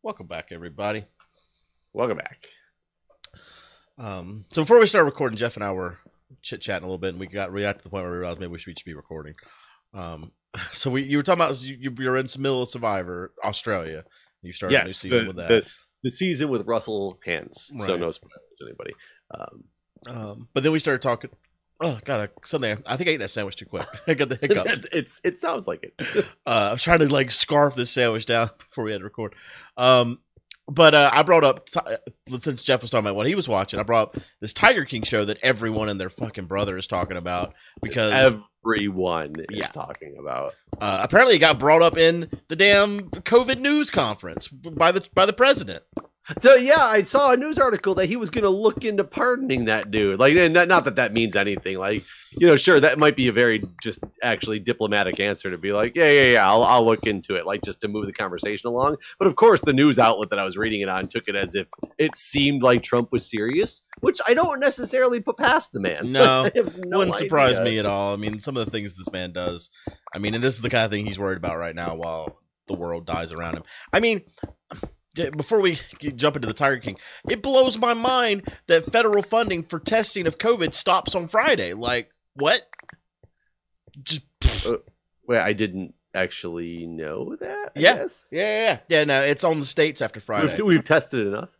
Welcome back, everybody. Welcome back. So before we start recording, Jeff and I were chit-chatting a little bit, and we got to the point where we realized maybe we should be recording. So you were talking about you're in the middle of Survivor, Australia. You started a new season with that. The season with Russell Hantz. Right. So no spoilers to anybody. But then we started talking. Oh God! Something I think I ate that sandwich too quick. I got the hiccups. It sounds like it. I was trying to scarf this sandwich down before we had to record. But I brought up, since Jeff was talking about what he was watching, I brought up this Tiger King show that everyone and their fucking brother is talking about because everyone is talking about. Apparently, it got brought up in the damn COVID news conference by the president. So yeah, I saw a news article that he was going to look into pardoning that dude. Not that means anything. Sure, that might be a very just actually diplomatic answer to be like, yeah, I'll look into it, just to move the conversation along. But of course, the news outlet that I was reading it on took it as if it seemed like Trump was serious, which I don't necessarily put past the man. No, wouldn't surprise me at all. I mean, some of the things this man does. I mean, and this is the kind of thing he's worried about right now while the world dies around him. I mean, before we jump into the Tiger King, it blows my mind that federal funding for testing of COVID stops on Friday. What? Wait, I didn't actually know that. Yeah. No, it's on the states after Friday. We've tested enough.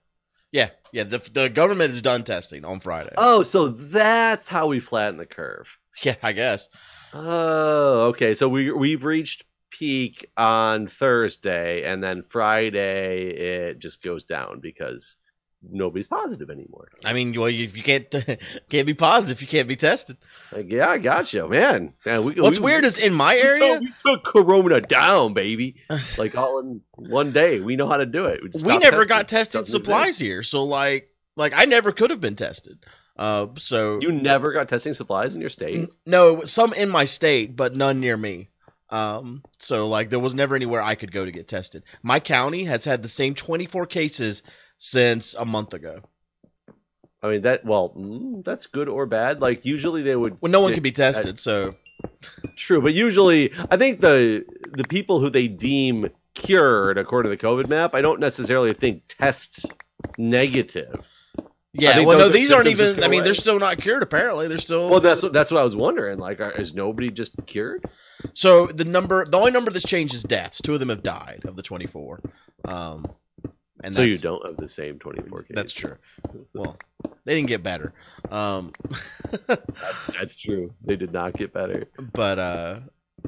Yeah. The government is done testing on Friday. Oh, so that's how we flatten the curve. Yeah, I guess. Oh, okay. So we've reached peak on Thursday, and then Friday it just goes down because nobody's positive anymore. I mean, well, if you can't be positive, you can't be tested. Yeah, I got you, man. What's weird is in my area, we took Corona down, baby. All in one day. We know how to do it. We never got tested supplies here, so I never could have been tested. So you never got testing supplies in your state? No, some in my state, but none near me. So there was never anywhere I could go to get tested. My county has had the same 24 cases since a month ago. I mean that's good or bad. Usually they would. Well, no one can be tested, so true. But usually, I think the people who they deem cured according to the COVID map, I don't necessarily think test negative. Yeah, well, no, these aren't even. I mean, they're still not cured. Apparently, they're still. Well, that's what I was wondering. Is nobody just cured? So the only number that's changed is deaths. 2 of them have died of the 24. And so you don't have the same 24 cases. That's true. Well, they didn't get better. That's true. They did not get better. But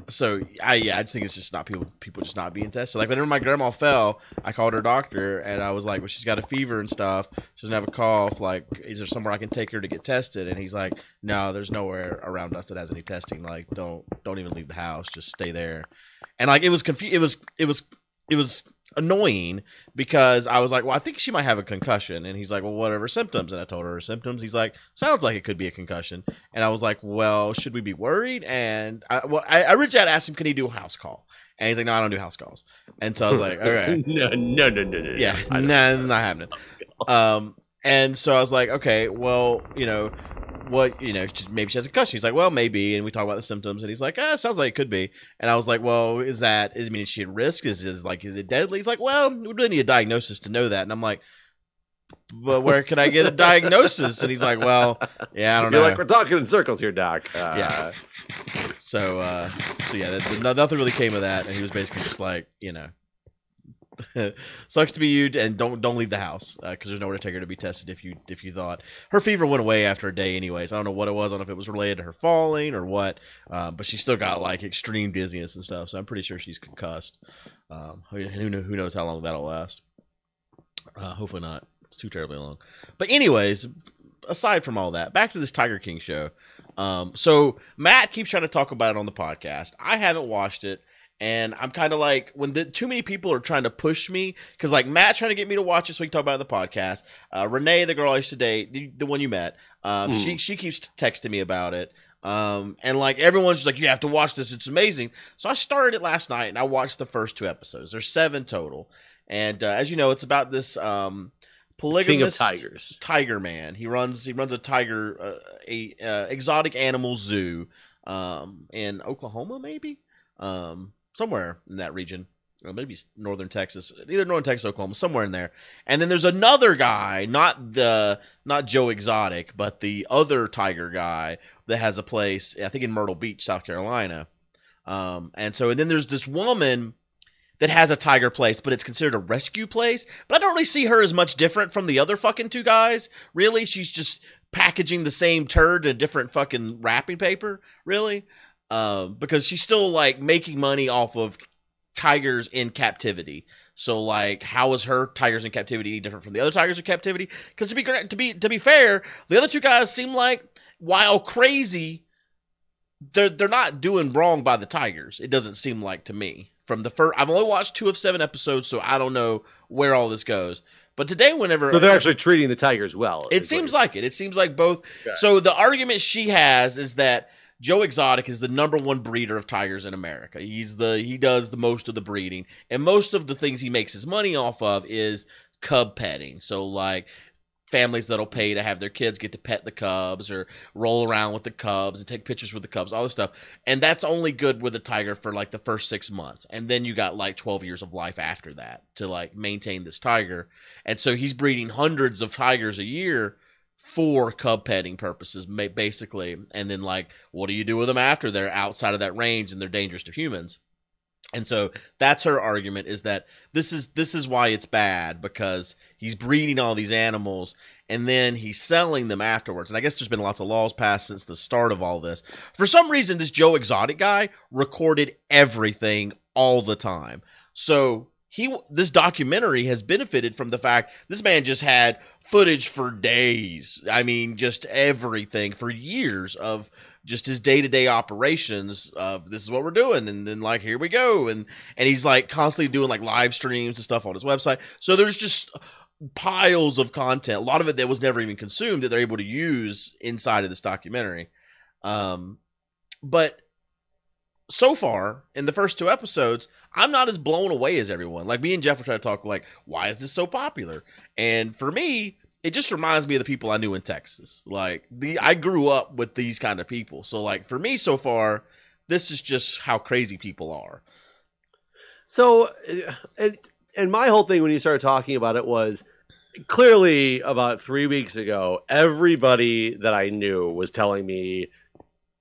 so I just think it's just not people just not being tested. Whenever my grandma fell, I called her doctor and I was like, well, she's got a fever and stuff. She doesn't have a cough. Is there somewhere I can take her to get tested? And he's like, no, there's nowhere around us that has any testing. Don't even leave the house. Just stay there. And it was it was annoying because I was like, well, I think she might have a concussion. And he's like, well, what are her symptoms? And I told her her symptoms. He's like, sounds like it could be a concussion. And I was like, well, should we be worried? And I reached out and asked him, can he do a house call? And he's like, no, I don't do house calls. And so I was like, okay. No. Yeah, no, it's not happening. And so I was like, okay, well, maybe she has a concussion. He's like, well, maybe. And we talk about the symptoms. And he's like, sounds like it could be. And I was like, well, is she at risk? Is it deadly? He's like, well, we really need a diagnosis to know that. And I'm like, but where can I get a diagnosis? And he's like, well, yeah, I don't know. You're like, we're talking in circles here, Doc. Yeah. So yeah, nothing really came of that. And he was basically just like, sucks to be you, and don't leave the house because there's nowhere to take her to be tested. If you thought her fever went away after a day, anyways. I don't know what it was. I don't know if it was related to her falling or what, but she still got extreme dizziness and stuff. So I'm pretty sure she's concussed. Who knows how long that'll last? Hopefully not. It's too terribly long. But anyways, aside from all that, back to this Tiger King show. So Matt keeps trying to talk about it on the podcast. I haven't watched it. And I'm kind of like, when too many people are trying to push me, because Matt's trying to get me to watch it so we can talk about it on the podcast. Renee, the girl I used to date, the one you met, she keeps texting me about it. And everyone's just like, you have to watch this. It's amazing. So I started it last night and I watched the first 2 episodes. There's 7 total. And as you know, it's about this polygamous King of tigers. Tiger man. He runs a tiger, exotic animal zoo in Oklahoma, maybe. Somewhere in that region. or maybe northern Texas, either northern Texas, Oklahoma, somewhere in there. And then there's another guy, not Joe Exotic, but the other tiger guy that has a place, I think in Myrtle Beach, South Carolina. And then there's this woman that has a tiger place, but it's considered a rescue place. But I don't really see her as much different from the other fucking two guys. Really, she's just packaging the same turd in a different fucking wrapping paper. Really, because she's still like making money off of tigers in captivity. So like, how is her tigers in captivity any different from the other tigers in captivity? Because to be fair, the other two guys seem like, while crazy, they're not doing wrong by the tigers. It doesn't seem like to me. From the first, I've only watched 2 of 7 episodes, so I don't know where all this goes. But today, so they're actually treating the tigers well. It seems like it. It seems like both. Okay. So the argument she has is that Joe Exotic is the #1 breeder of tigers in America. He does the most of the breeding, and most of the things he makes his money off of is cub petting. So like, families that'll pay to have their kids get to pet the cubs or roll around with the cubs and take pictures with the cubs, all this stuff. And that's only good with a tiger for like the first 6 months. And then you got like 12 years of life after that to like maintain this tiger. And so he's breeding hundreds of tigers a year for cub petting purposes, basically. And then like, what do you do with them after they're outside of that range and they're dangerous to humans? And so that's her argument, is that this is why it's bad, because he's breeding all these animals and then he's selling them afterwards. And I guess there's been lots of laws passed since the start of all this. For some reason, this Joe Exotic guy recorded everything all the time. So this documentary has benefited from the fact this man just had footage for days. I mean, just everything for years of just his day-to-day operations of this is what we're doing, and then like, here we go, and he's like constantly doing like live streams and stuff on his website. So there's just piles of content, a lot of it that was never even consumed, that they're able to use inside of this documentary. But so far in the first 2 episodes, I'm not as blown away as everyone. Like, me and Jeff were trying to talk like, why is this so popular? And for me, it just reminds me of the people I knew in Texas. Like, I grew up with these kind of people. So, like, for me so far, this is just how crazy people are. So, and my whole thing when you started talking about it was, clearly about 3 weeks ago, everybody that I knew was telling me,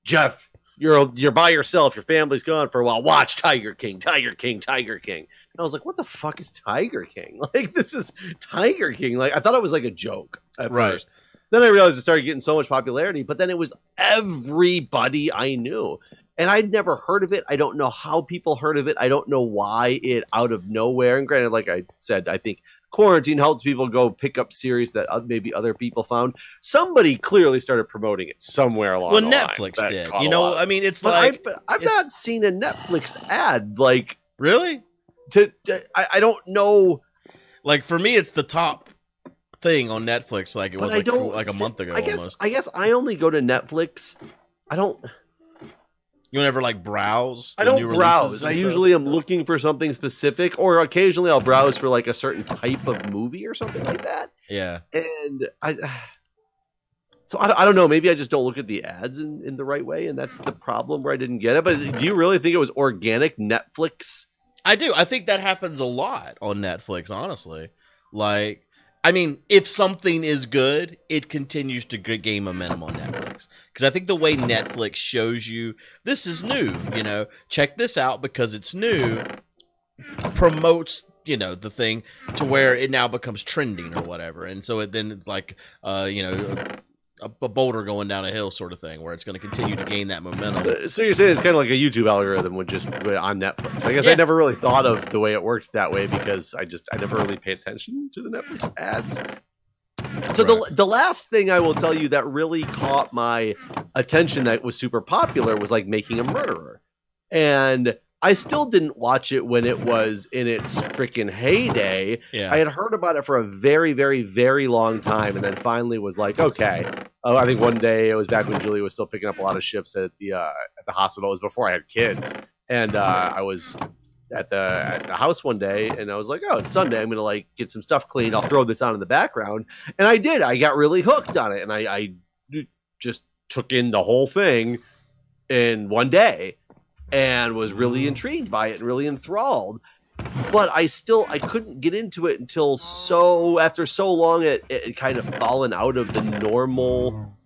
Jeff, you're by yourself. Your family's gone for a while. Watch Tiger King, Tiger King, Tiger King. And I was like, what the fuck is Tiger King? Like, this is Tiger King. Like, I thought it was like a joke at first. Then I realized it started getting so much popularity, but then it was everybody I knew. And I'd never heard of it. I don't know how people heard of it. I don't know why it out of nowhere. And granted, like I said, I think quarantine helps people go pick up series that maybe other people found. Somebody clearly started promoting it somewhere along the line. Well, Netflix did. You know, I mean, it's like... I've not seen a Netflix ad. Like... Really? I don't know. Like, for me, it's the top thing on Netflix. Like, it was like a month ago almost. I guess I only go to Netflix. I don't... You don't ever like browse? I don't browse. I usually am looking for something specific, or occasionally I'll browse for like a certain type of movie or something like that. Yeah. And I don't know. Maybe I just don't look at the ads in the right way, and that's the problem where I didn't get it. But do you really think it was organic Netflix? I do. I think that happens a lot on Netflix, honestly. Like, I mean, if something is good, it continues to gain momentum on Netflix. Because I think the way Netflix shows you, this is new, you know, check this out because it's new, promotes, you know, the thing to where it now becomes trending or whatever. And so then it's like, you know, a boulder going down a hill sort of thing, where it's going to continue to gain that momentum. So you're saying it's kind of like a YouTube algorithm would just on Netflix. I guess I never really thought of the way it worked that way, because I never really pay attention to the Netflix ads. So the last thing I will tell you that really caught my attention that was super popular was like Making a Murderer. And I still didn't watch it when it was in its freaking heyday. Yeah. I had heard about it for a very, very, very long time, and then finally was like, okay. I think one day, it was back when Julie was still picking up a lot of shifts at the hospital. It was before I had kids, and I was at the house one day, and I was like, oh, it's Sunday. I'm gonna like get some stuff cleaned. I'll throw this on in the background, and I did. I got really hooked on it, and I just took in the whole thing in one day. And was really intrigued by it and really enthralled. but I couldn't get into it until after so long it kind of fallen out of the normal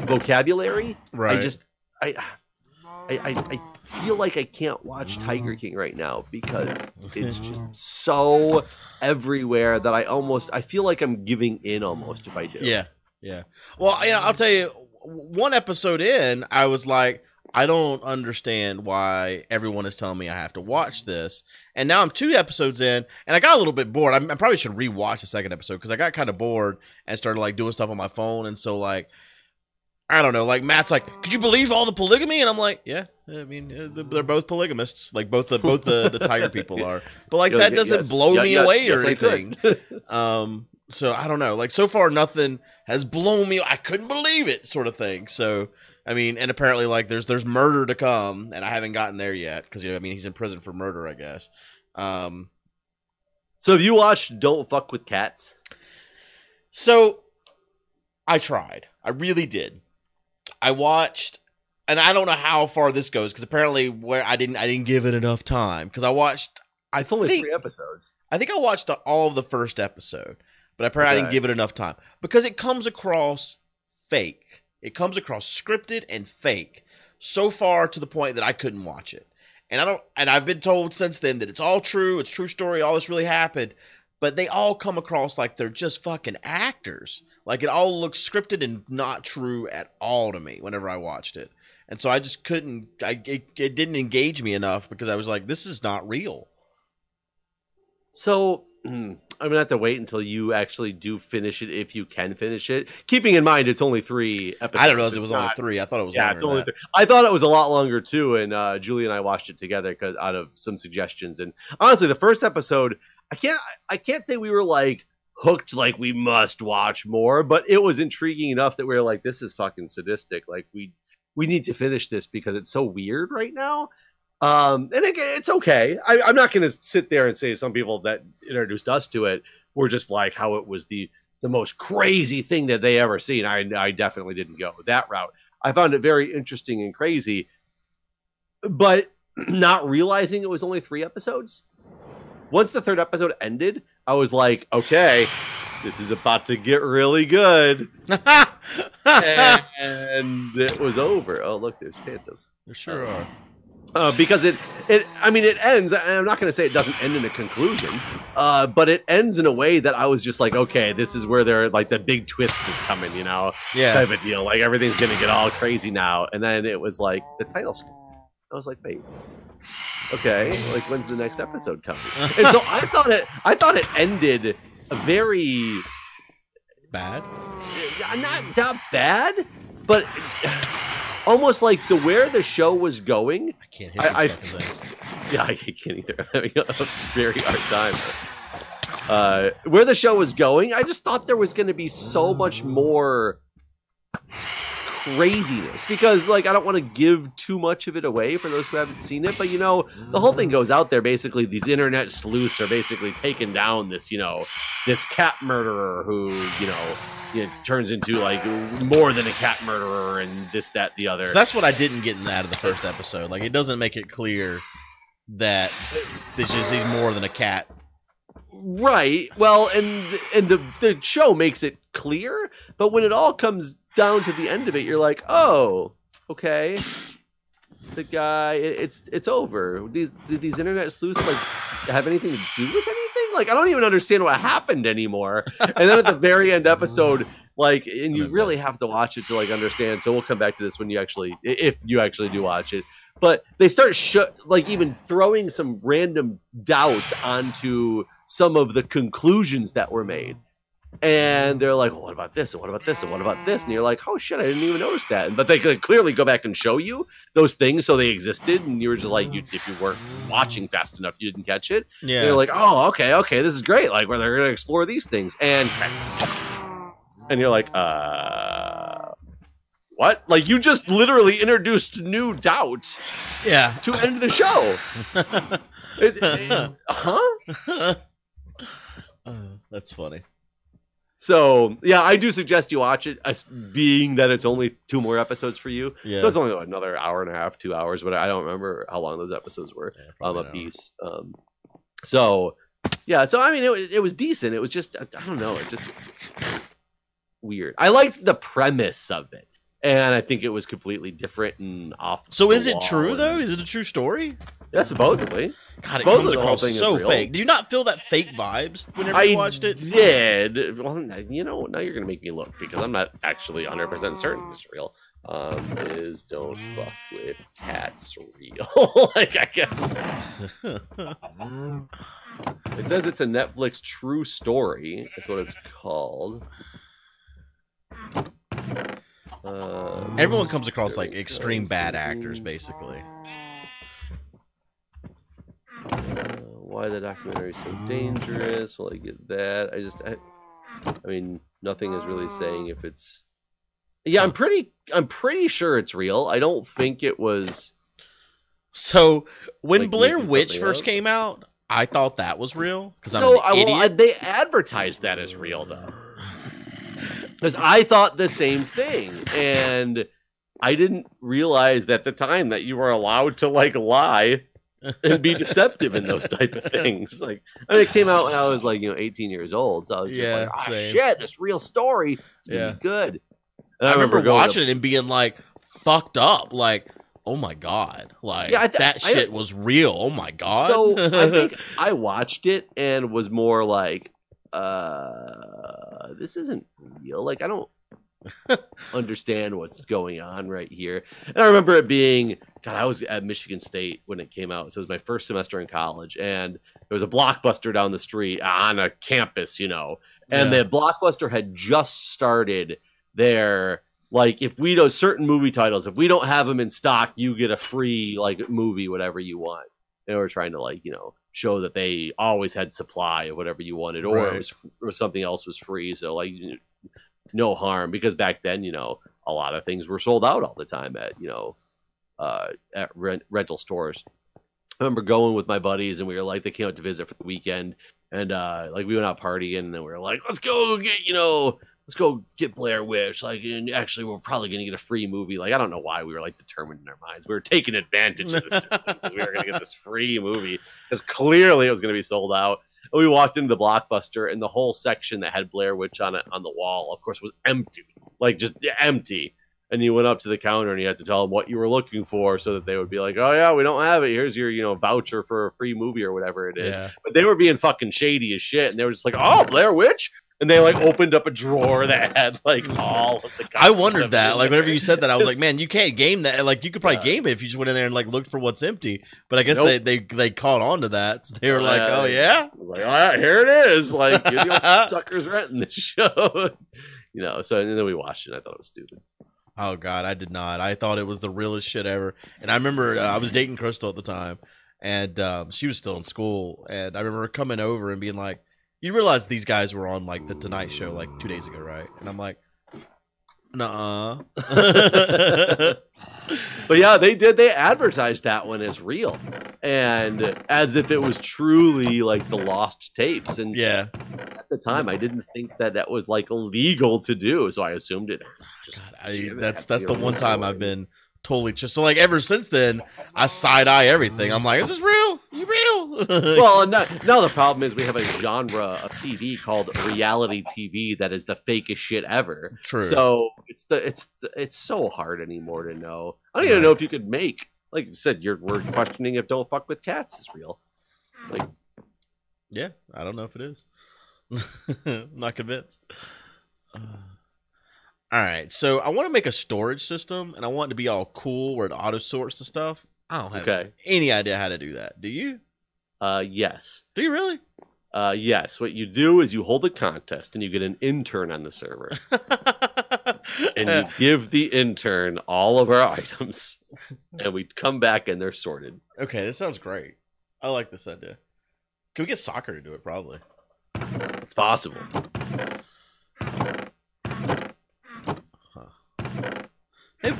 vocabulary. Right. I feel like I can't watch Tiger King right now because it's just so everywhere that I feel like I'm giving in almost if I do. Yeah. Yeah. Well, I'll tell you, one episode in, I was like, I don't understand why everyone is telling me I have to watch this. And now I'm 2 episodes in, and I got a little bit bored. I probably should rewatch the second episode because I got kind of bored and started like doing stuff on my phone. And so like, I don't know, like Matt's like, could you believe all the polygamy? And I'm like, yeah, I mean, they're both polygamists, like both the Tiger people are. But like that doesn't blow me away or anything. So I don't know, like so far nothing has blown me. I couldn't believe it, sort of thing. So I mean, and apparently like there's murder to come, and I haven't gotten there yet because I mean he's in prison for murder, I guess. So have you watched Don't Fuck with Cats? So I tried, I really did. I watched, and I don't know how far this goes because apparently where I didn't give it enough time because I watched. It's only 3 episodes. I think I watched all of the first episode, but apparently I didn't give it enough time because it comes across fake. It comes across scripted and fake so far to the point that I couldn't watch it. And I've been told since then that it's all true. It's true story. All this really happened, but they all come across like they're just fucking actors. Like it all looks scripted and not true at all to me whenever I watched it. And so I just couldn't, it didn't engage me enough because I was like, this is not real. So I'm going to have to wait until you actually do finish it, if you can finish it. Keeping in mind, it's only 3 episodes. I don't know if it was only 3. I thought it was longer it's only than that. 3. I thought it was a lot longer too. And Julie and I watched it together out of some suggestions. And honestly, the first episode, I can't say we were like, hooked like we must watch more, but it was intriguing enough that we were like, this is fucking sadistic, like we need to finish this because it's so weird right now. And again, it's okay. I'm not going to sit there and say some people that introduced us to it were just like how it was the most crazy thing that they ever seen. I definitely didn't go that route. I found it very interesting and crazy, but not realizing it was only 3 episodes. Once the 3rd episode ended, I was like, okay, this is about to get really good. And it was over. Oh, look, there's phantoms. There sure are. Because it ends, and I'm not going to say it doesn't end in a conclusion, but it ends in a way that I was just like, okay, this is where they're like the big twist is coming, type of deal. Like everything's going to get all crazy now. And then it was like the title screen. I was like, wait. Okay, like when's the next episode coming? And so I thought it ended very bad. Not bad, but almost like where the show was going. I can't hit things. Yeah, I can't either. I'm having a very hard time. Where the show was going, I just thought there was going to be so much more craziness because like I don't want to give too much of it away for those who haven't seen it, but the whole thing goes out there. Basically these internet sleuths are basically taking down this this cat murderer who turns into like more than a cat murderer and this, that, the other. So that's what I didn't get out of the first episode. Like it doesn't make it clear that he's more than a cat. Right. Well, and the show makes it clear, but when it all comes down to the end of it, you're like, oh, okay. The guy, it's over. These internet sleuths like have anything to do with anything? Like I don't even understand what happened anymore. And then at the very end episode, like, and you really have to watch it to like understand. So we'll come back to this if you actually do watch it. But they start even throwing some random doubt onto some of the conclusions that were made. And they're like, well, what about this? And what about this? And what about this? And you're like, oh shit, I didn't even notice that. But they could clearly go back and show you those things so they existed. And you were just like, if you weren't watching fast enough, you didn't catch it. Yeah. And you're like, oh, okay, this is great. Like, where they're going to explore these things. And you're like, what? Like, you just literally introduced new doubt. Yeah. To end the show. Huh? That's funny. So, yeah, I do suggest you watch it, being that it's only 2 more episodes for you. Yeah. So it's only another hour and a half, 2 hours, but I don't remember how long those episodes were. A piece. So yeah, so I mean, it was decent. It was just I don't know, it just weird. I liked the premise of it, and I think it was completely different and off. So is it true though? Is it a true story? Yeah, supposedly. God, it Supposedly comes the whole across thing is so real. fake. Did you not feel that fake vibes whenever you watched it? Did. Well, you know, now you're gonna make me look because I'm not actually 100% certain it's real. Is don't fuck with cats real? Like, I guess. It says it's a Netflix true story. That's what it's called. Everyone comes across like extreme bad actors, basically. Why the documentary is so dangerous? Well, I get that. I mean, nothing is really saying if it's. Yeah, I'm pretty sure it's real. I don't think it was. So when like, Blair Witch first came out, I thought that was real because So I'm an idiot. they advertised that as real though, because I thought the same thing, and I didn't realize at the time that you were allowed to like lie and be deceptive in those type of things. Like, I mean, it came out when I was like 18 years old, so I was just like, oh shit, this real story, it's gonna be good. And I remember watching it and being like fucked up, like, oh my god, like that shit was real. Oh my god. So I think I watched it and was more like, this isn't real. Like, I don't understand what's going on right here. And I remember it being, God, I was at Michigan State when it came out. So it was my first semester in college, and there was a Blockbuster down the street on a campus, and the Blockbuster had just started their, like, if we know certain movie titles, if we don't have them in stock, you get a free like movie, whatever you want. They were trying to like, show that they always had supply of whatever you wanted, or it was, or something else was free. So like, no harm, because back then, a lot of things were sold out all the time at rental stores. I remember going with my buddies, and we were like, they came out to visit for the weekend, and like we went out partying, and then we were like, let's go get Blair Witch. Like, and actually, we're probably going to get a free movie. Like, I don't know why we were like determined in our minds. We were taking advantage of the system because we were going to get this free movie, because clearly it was going to be sold out. And we walked into the Blockbuster, and the whole section that had Blair Witch on it on the wall, of course, was empty, like just empty. And you went up to the counter and you had to tell them what you were looking for, so that they would be like, oh yeah, we don't have it. Here's your, voucher for a free movie or whatever it is. Yeah. But they were being fucking shady as shit. And they were just like, oh, Blair Witch. And they like opened up a drawer that had like all of the. I wondered that. Like, whenever you said that, I was like, man, you can't game that. Like, you could probably game it if you just went in there and like looked for what's empty. But I guess they caught on to that. So they were like, oh yeah. I was like, all right, here it is. Like, suckers renting this show. So and then we watched it, and I thought it was stupid. Oh god, I did not. I thought it was the realest shit ever. And I remember I was dating Crystal at the time, and she was still in school. And I remember her coming over and being like, you realize these guys were on like the Tonight Show like 2 days ago, right? And I'm like, nuh-uh. But yeah, they did. They advertised that one as real, and as if it was truly like the lost tapes. And yeah, at the time, I didn't think that was like illegal to do, so I assumed it. That's the one time I've been totally just so like ever since then I side eye everything. I'm like, is this real? You real? Well, now the problem is we have a genre of TV called reality TV that is the fakest shit ever. True. So it's so hard anymore to know. I don't even know if you could make, like you said, we're questioning if Don't Fuck with Cats is real. Like, yeah, I don't know if it is. I'm not convinced. All right, so I want to make a storage system, and I want it to be all cool where it auto sorts the stuff. I don't have any idea how to do that. Do you? Yes. Do you really? Yes. What you do is you hold a contest, and you get an intern on the server, and you give the intern all of our items, and we come back and they're sorted. Okay, this sounds great. I like this idea. Can we get soccer to do it? Probably. It's possible.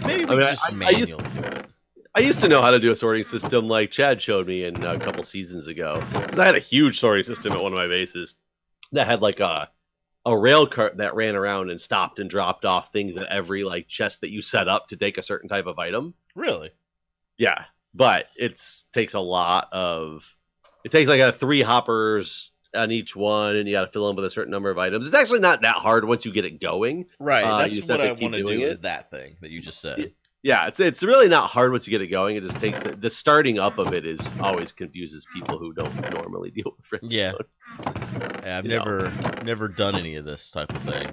Maybe we just manually do it. I used to know how to do a sorting system like Chad showed me in a couple seasons ago. Because I had a huge sorting system at one of my bases that had like a rail cart that ran around and stopped and dropped off things at every like chest that you set up to take a certain type of item. Really? Yeah. But it takes a lot of It takes like 3 hoppers on each one, and you got to fill them with a certain number of items. It's actually not that hard once you get it going. Right. That's you just what have I to keep want to doing do it. is that thing that you just said. Yeah, it's really not hard once you get it going. It just takes the starting up of it is always confuses people who don't normally deal with redstone. Yeah, I've never done any of this type of thing.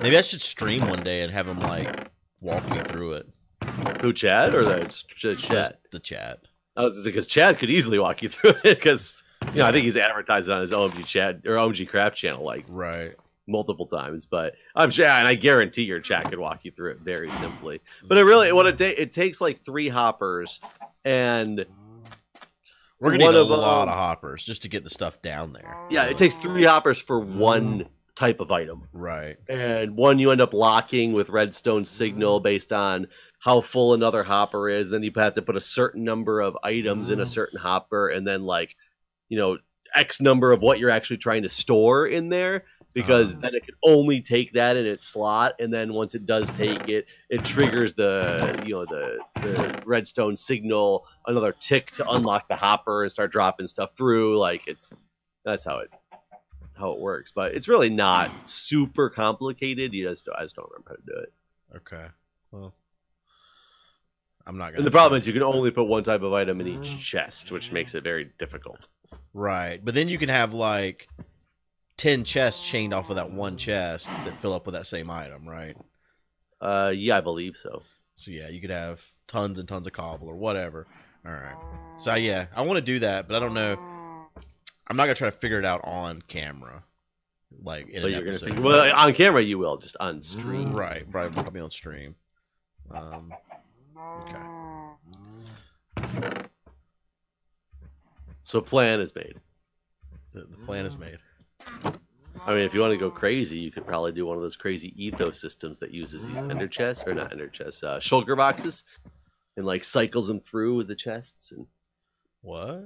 Maybe I should stream one day and have him like walk me through it. Who, Chad or the chat? Just the chat. I was because Chad could easily walk you through it because I think he's advertised on his OMG Chad or OMG Craft channel like right multiple times. But I'm sure, and I guarantee your chat could walk you through it very simply. But it takes like 3 hoppers, and we're gonna need a lot of hoppers just to get the stuff down there. Yeah, it takes 3 hoppers for one type of item. Right. And one you end up locking with redstone signal based on how full another hopper is. Then you have to put a certain number of items in a certain hopper, and then X number of what you're actually trying to store in there, because then it can only take that in its slot. And then once it does take it, it triggers the redstone signal, another tick to unlock the hopper and start dropping stuff through. That's how it works. But it's really not super complicated. I just don't remember how to do it. Okay. Well, I'm not gonna. And the problem is you can only put one type of item in each chest, which makes it very difficult. Right. But then you can have like 10 chests chained off of that one chest that fill up with that same item, right? Yeah, I believe so. So yeah, you could have tons and tons of cobble or whatever. All right. So yeah, I want to do that, but I don't know. I'm not gonna try to figure it out on camera, like in an episode. Well, on camera you will, just on stream. Right. Probably on stream. Okay. So plan is made. The plan is made. I mean, if you want to go crazy, you could probably do one of those crazy ethos systems that uses these ender chests, or not ender chests, shulker boxes, and like cycles them through with the chests. And what?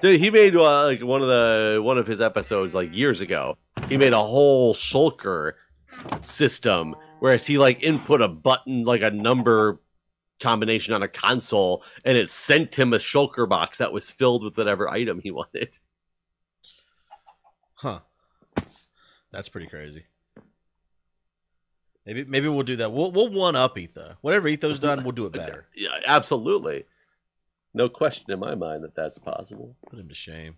Dude, he made one of his episodes like years ago. He made a whole shulker system, whereas he like input a button, like a number combination on a console, and it sent him a shulker box that was filled with whatever item he wanted. Huh. That's pretty crazy. Maybe we'll do that. We'll one up Etho. Whatever Etho's done, we'll do it better. Yeah, absolutely. No question in my mind that that's possible. Put him to shame.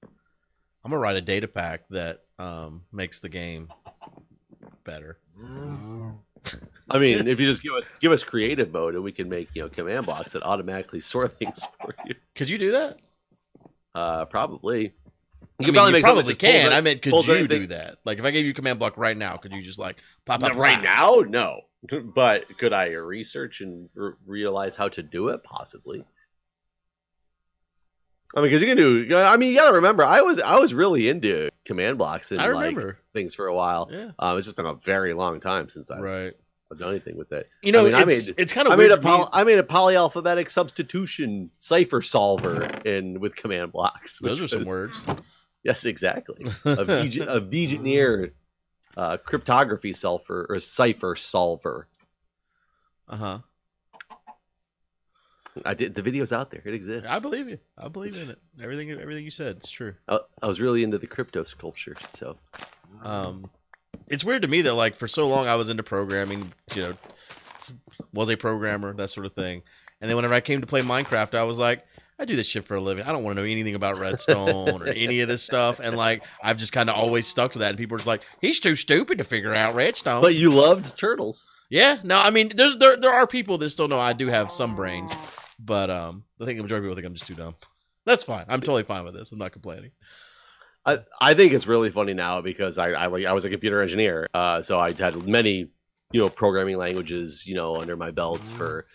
I'm gonna write a data pack that makes the game better. I mean, if you just give us creative mode, and we can make command blocks that automatically sort things for you. Could you do that? Probably. You probably can. I meant, could you do that? Like, if I gave you a command block right now, could you just like pop up right now? No, but could I research and realize how to do it? Possibly. I mean, because you can do. I mean, you got to remember, I was really into command blocks and things for a while. Yeah, it's just been a very long time since I've done anything with it. I mean, it's kind of weird. I made a polyalphabetic substitution cipher solver with command blocks. Those are some words. Yes, exactly. A Vigenère cryptography solver or cipher solver. I did. The video's out there. It exists. I believe you. I believe in it. Everything you said, it's true. I was really into the crypto sculpture, so. It's weird to me that like for so long I was into programming. Was a programmer, that sort of thing, and then whenever I came to play Minecraft, I was like, I do this shit for a living. I don't want to know anything about redstone or any of this stuff. And like, I've just kind of always stuck to that. And people are just like, he's too stupid to figure out redstone. But you loved turtles. Yeah. No, I mean, there are people that still know I do have some brains, but I think the majority of people think I'm just too dumb. That's fine. I'm totally fine with this. I'm not complaining. I think it's really funny now because I was a computer engineer. So I had many, programming languages, under my belt for,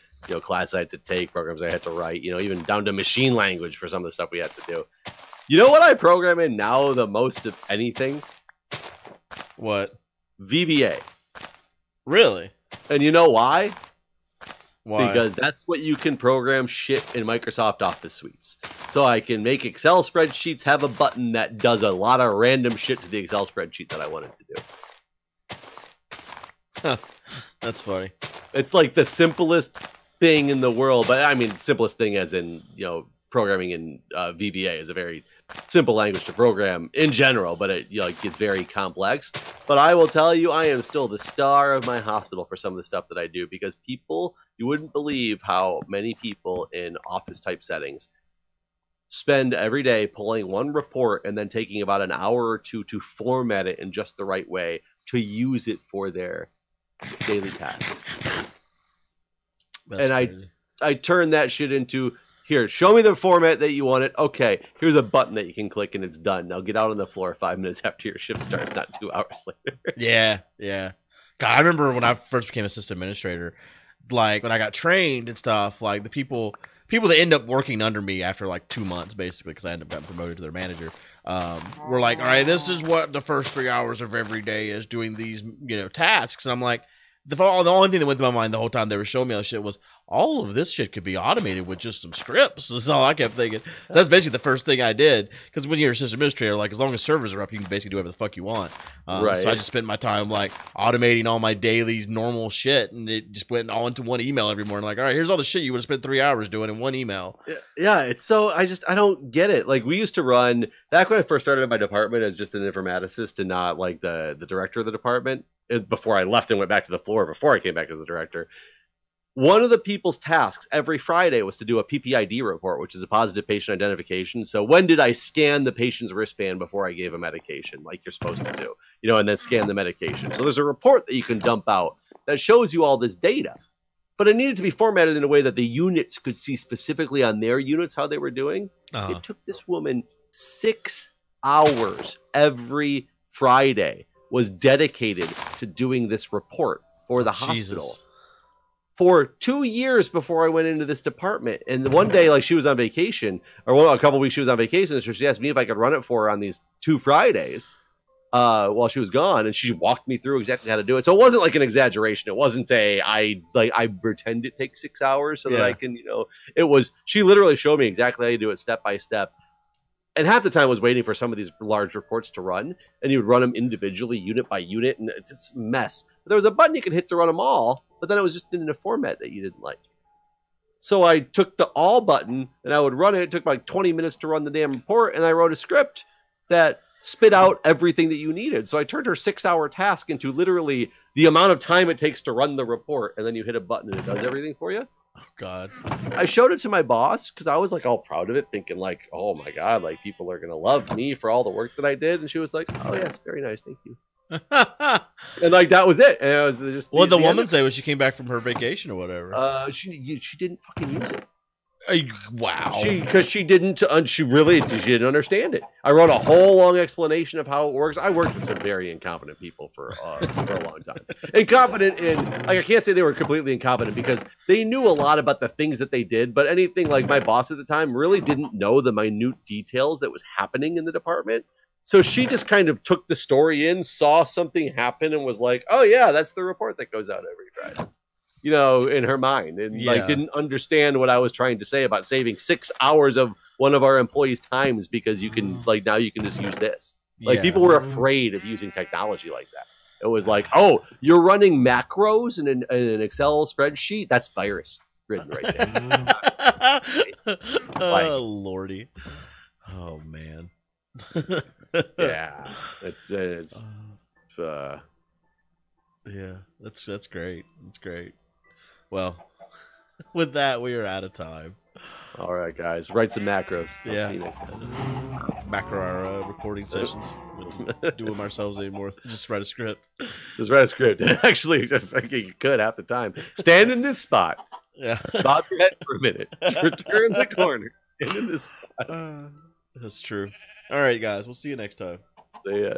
class I had to take, programs I had to write, even down to machine language for some of the stuff we had to do. You know what I program in now the most of anything? What? VBA. Really? And you know why? Why? Because that's what you can program shit in Microsoft Office suites. So I can make Excel spreadsheets have a button that does a lot of random shit to the Excel spreadsheet that I wanted to do. Huh. That's funny. It's like the simplest thing in the world, but I mean simplest thing as in programming in VBA is a very simple language to program in general, but it gets very complex. But I will tell you, I am still the star of my hospital for some of the stuff that I do, because you wouldn't believe how many people in office type settings spend every day pulling one report and then taking about an hour or two to format it in just the right way to use it for their daily tasks. That's and crazy. I turn that shit into, here, show me the format that you want it. Okay, here's a button that you can click and it's done. Now get out on the floor 5 minutes after your shift starts, not 2 hours later. Yeah. God, I remember when I first became assistant administrator, like when I got trained and stuff, like the people that end up working under me after like 2 months, basically, because I ended up getting promoted to their manager, were like, all right, this is what the first 3 hours of every day is, doing these, tasks. And I'm like, the only thing that went through my mind the whole time they were showing me all this shit was, all of this shit could be automated with just some scripts. That's all I kept thinking. So that's basically the first thing I did. Because when you're a system administrator, like, as long as servers are up, you can basically do whatever the fuck you want. Right. So I just spent my time like automating all my daily normal shit, and it just went all into one email every morning. Like, all right, here's all the shit you would have spent 3 hours doing in one email. Yeah, it's so, I don't get it. Like, we used to run, back when I first started in my department as just an informaticist and not like the director of the department, before I left and went back to the floor, before I came back as the director. One of the people's tasks every Friday was to do a PPID report, which is a positive patient identification. So when did I scan the patient's wristband before I gave a medication, like you're supposed to do, and then scan the medication. So there's a report that you can dump out that shows you all this data, but it needed to be formatted in a way that the units could see specifically on their units how they were doing. It took this woman 6 hours every Friday was dedicated to doing this report for the hospital for 2 years before I went into this department. And the one day, like, she was on vacation, or a couple weeks she was on vacation, so she asked me if I could run it for her on these 2 Fridays while she was gone, and she walked me through exactly how to do it. So it wasn't like an exaggeration. It wasn't I pretend it takes 6 hours so that I can, it was, she literally showed me exactly how you do it step by step. And half the time I was waiting for some of these large reports to run, and you would run them individually, unit by unit, and it's just a mess. But there was a button you could hit to run them all, but then it was just in a format that you didn't like. So I took the all button, and I would run it. It took like 20 minutes to run the damn report, and I wrote a script that spit out everything that you needed. So I turned her 6-hour task into literally the amount of time it takes to run the report, and then you hit a button and it does everything for you. Oh, God. I showed it to my boss because I was like all proud of it, thinking like, oh my God, like people are going to love me for all the work that I did. And she was like, oh yes, very nice. Thank you. And like, that was it. And it was just, what did the woman say when she came back from her vacation or whatever? She didn't fucking use it. Wow. Because she didn't understand it. I wrote a whole long explanation of how it works. I worked with some very incompetent people for a long time. Incompetent in, like, I can't say they were completely incompetent because they knew a lot about the things that they did, but anything, like my boss at the time really didn't know the minute details that was happening in the department. So she just kind of took the story in, saw something happen, and was like, oh yeah, that's the report that goes out every Friday. In her mind, and like didn't understand what I was trying to say about saving 6 hours of one of our employees' times because you can, like, now you can just use this. Like, people were afraid of using technology like that. It was like, oh, you're running macros in an Excel spreadsheet? That's virus written right there. Oh, Lordy. Oh, man. Yeah. Yeah, that's great. That's great. Well, with that, we are out of time. All right, guys. Write some macros. Yeah. Macro our recording sessions. We don't do them ourselves anymore. Just write a script. Just write a script. Actually, you could half the time. Stand in this spot. Yeah. Bob your head for a minute. Turn the corner. Stand in this spot. That's true. All right, guys. We'll see you next time. See ya.